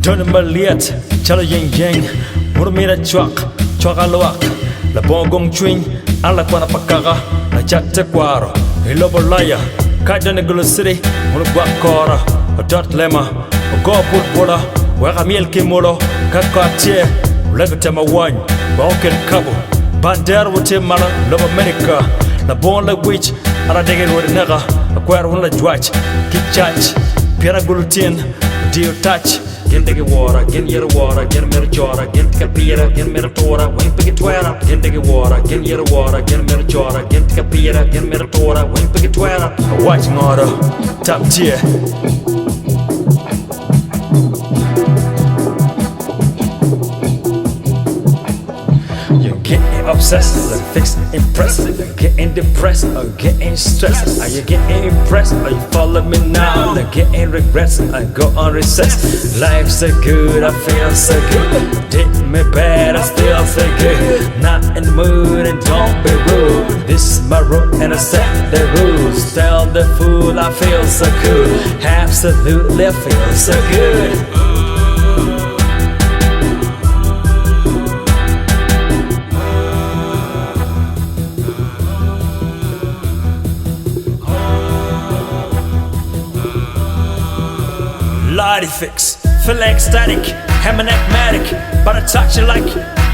Don't maliet, chalo yeng yeng, murmira chuak, chuakaluak, la bongong chwing, ala kwana pakara, la chatte kwaro, ilobolaya, kajane gulusiri, murguakora, a dot lema, a Oboke Bwola, wega miel kimolo, kakwatie, legutema wine, bonken kabo, bander wote mala, lobo America, la bon la witch, ala degen wode nega, a kwar hun la jwach, kichach, pira gulutin, dio touch. Get the water, get your water, get me chora, get the pira, get me tora, wing pick twera, get the water, get your water, get me chora, get the pira, get me tora, wing pick twera. Watching order, top tier. You're getting obsessed, like fixed, impressed, like getting depressed, or getting stressed. Are you getting impressed? Are you following me now? Like getting regrets, I go on recess. Life's so good, I feel so good. Did me bad, I still so good. Not in the mood and don't be rude. This is my room and I set the rules. Tell the fool I feel so good. Absolutely, I feel so good. Lottie fix, feel ecstatic, magnetic, but I touch it like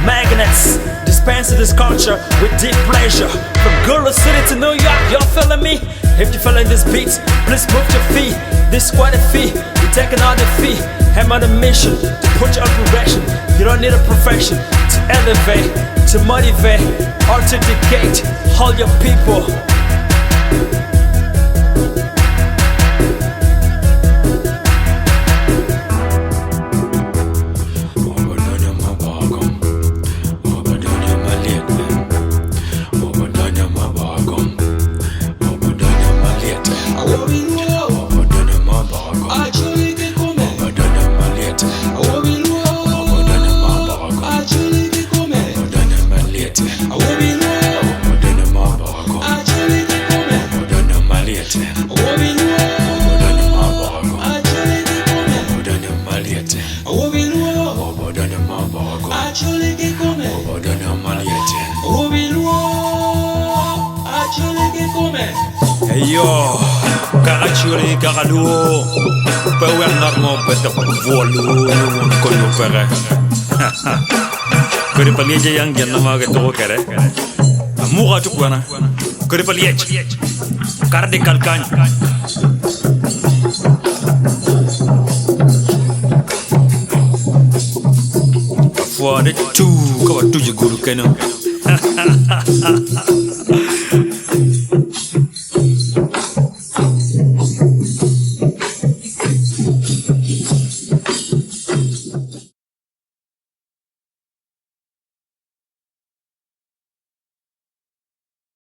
magnets. Dispense this culture with deep pleasure. From Gulu City to New York, y'all feeling me? If you're feeling this beat, please move your feet. This squad of feet, you're taking all the feet. I'm on a mission to put you on progression. You don't need a profession to elevate, to motivate, or to dictate all your people. Yo, Acoli Bwola, but we're not more better volu, kono pere. Kuri palieje yang janna maga to kere. Muga tu kwana. Kuri palieje. Karde kalkan. For the two, go to your guru keno.